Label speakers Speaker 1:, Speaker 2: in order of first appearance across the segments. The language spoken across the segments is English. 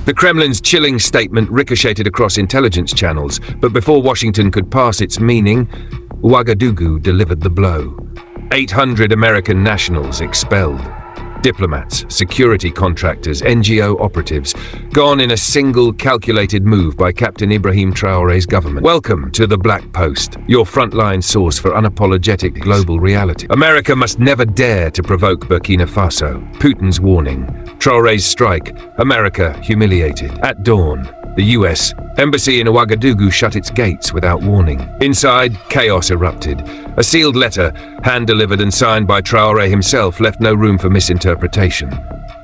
Speaker 1: The Kremlin's chilling statement ricocheted across intelligence channels, but before Washington could pass its meaning, Ouagadougou delivered the blow. 800 American nationals expelled. Diplomats, security contractors, NGO operatives, gone in a single calculated move by Captain Ibrahim Traoré's government. Welcome to the Black Post, your frontline source for unapologetic global reality. America must never dare to provoke Burkina Faso. Putin's warning. Traoré's strike. America humiliated. At dawn, the US embassy in Ouagadougou shut its gates without warning. Inside, chaos erupted. A sealed letter, hand-delivered and signed by Traoré himself, left no room for misinterpretation.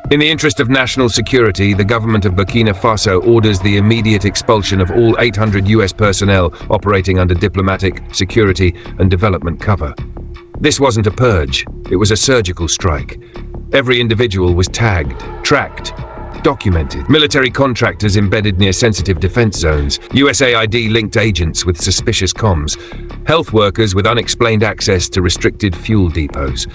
Speaker 1: In the interest of national security, the government of Burkina Faso orders the immediate expulsion of all 800 US personnel operating under diplomatic, security, and development cover. This wasn't a purge, it was a surgical strike. Every individual was tagged, tracked, documented. Military contractors embedded near sensitive defense zones, USAID-linked agents with suspicious comms, health workers with unexplained access to restricted fuel depots.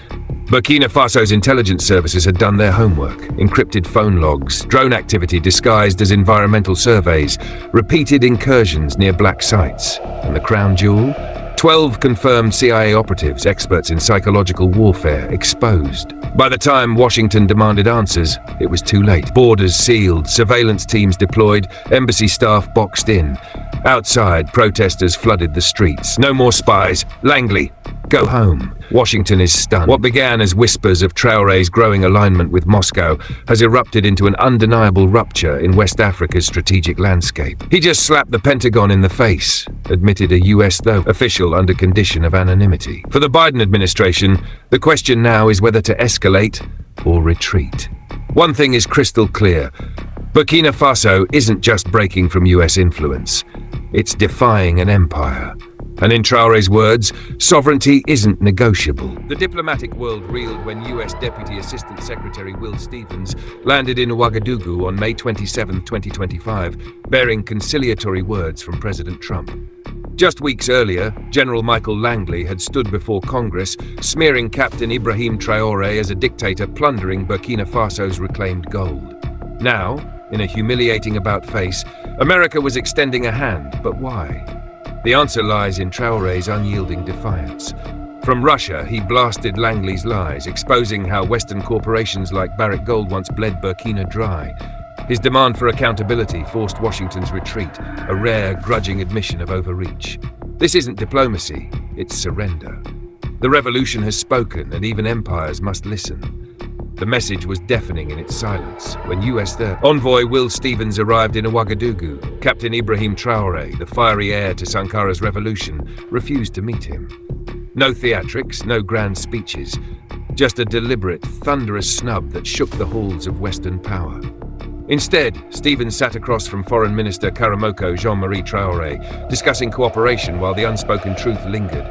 Speaker 1: Burkina Faso's intelligence services had done their homework. Encrypted phone logs, drone activity disguised as environmental surveys, repeated incursions near black sites. And the crown jewel? 12 confirmed CIA operatives, experts in psychological warfare, exposed. By the time Washington demanded answers, it was too late. Borders sealed, surveillance teams deployed, embassy staff boxed in. Outside, protesters flooded the streets. No more spies. Langley, go home. Washington is stunned. What began as whispers of Traoré's growing alignment with Moscow has erupted into an undeniable rupture in West Africa's strategic landscape. He just slapped the Pentagon in the face, admitted a US, though official, under condition of anonymity. For the Biden administration, the question now is whether to escalate or retreat. One thing is crystal clear. Burkina Faso isn't just breaking from US influence. It's defying an empire. And in Traoré's words, sovereignty isn't negotiable. The diplomatic world reeled when US Deputy Assistant Secretary Will Stevens landed in Ouagadougou on May 27, 2025, bearing conciliatory words from President Trump. Just weeks earlier, General Michael Langley had stood before Congress, smearing Captain Ibrahim Traoré as a dictator plundering Burkina Faso's reclaimed gold. Now, in a humiliating about-face, America was extending a hand, but why? The answer lies in Traoré's unyielding defiance. From Russia, he blasted Langley's lies, exposing how Western corporations like Barrick Gold once bled Burkina dry. His demand for accountability forced Washington's retreat, a rare, grudging admission of overreach. This isn't diplomacy, it's surrender. The revolution has spoken, and even empires must listen. The message was deafening in its silence when US Envoy Will Stevens arrived in Ouagadougou. Captain Ibrahim Traoré, the fiery heir to Sankara's revolution, refused to meet him. No theatrics, no grand speeches, just a deliberate, thunderous snub that shook the halls of Western power. Instead, Stevens sat across from Foreign Minister Karamoko Jean-Marie Traoré, discussing cooperation while the unspoken truth lingered.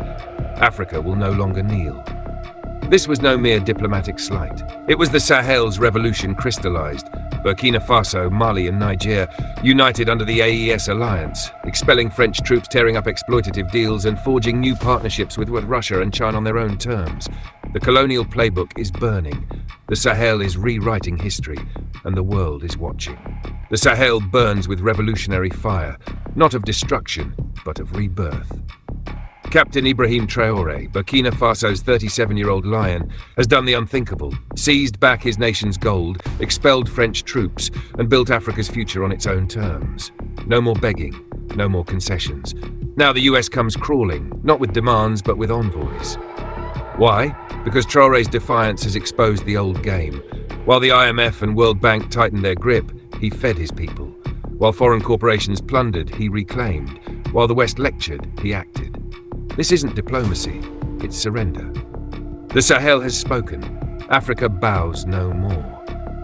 Speaker 1: Africa will no longer kneel. This was no mere diplomatic slight. It was the Sahel's revolution crystallized. Burkina Faso, Mali and Niger united under the AES alliance, expelling French troops, tearing up exploitative deals and forging new partnerships with Russia and China on their own terms. The colonial playbook is burning. The Sahel is rewriting history, and the world is watching. The Sahel burns with revolutionary fire, not of destruction, but of rebirth. Captain Ibrahim Traoré, Burkina Faso's 37-year-old lion, has done the unthinkable, seized back his nation's gold, expelled French troops, and built Africa's future on its own terms. No more begging, no more concessions. Now the US comes crawling, not with demands, but with envoys. Why? Because Traoré's defiance has exposed the old game. While the IMF and World Bank tightened their grip, he fed his people. While foreign corporations plundered, he reclaimed. While the West lectured, he acted. This isn't diplomacy, it's surrender. The Sahel has spoken. Africa bows no more.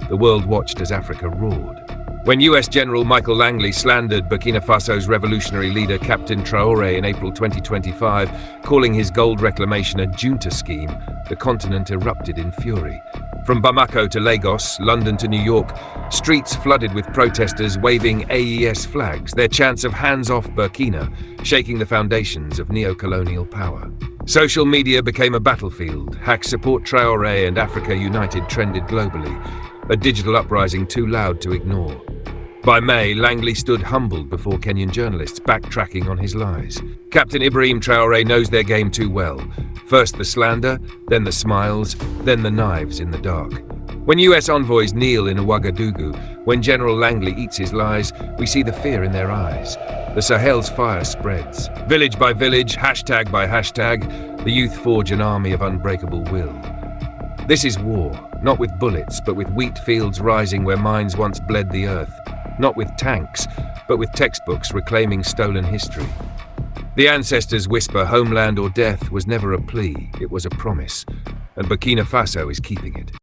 Speaker 1: The world watched as Africa roared. When US General Michael Langley slandered Burkina Faso's revolutionary leader Captain Traoré in April 2025, calling his gold reclamation a junta scheme, the continent erupted in fury. From Bamako to Lagos, London to New York, streets flooded with protesters waving AES flags, their chants of hands off Burkina, shaking the foundations of neo-colonial power. Social media became a battlefield. #Support Traoré and Africa United trended globally, a digital uprising too loud to ignore. By May, Langley stood humbled before Kenyan journalists, backtracking on his lies. Captain Ibrahim Traoré knows their game too well. First the slander, then the smiles, then the knives in the dark. When US envoys kneel in Ouagadougou, when General Langley eats his lies, we see the fear in their eyes. The Sahel's fire spreads. Village by village, hashtag by hashtag, the youth forge an army of unbreakable will. This is war, not with bullets, but with wheat fields rising where mines once bled the earth. Not with tanks, but with textbooks reclaiming stolen history. The ancestors whisper homeland or death was never a plea, it was a promise, and Burkina Faso is keeping it.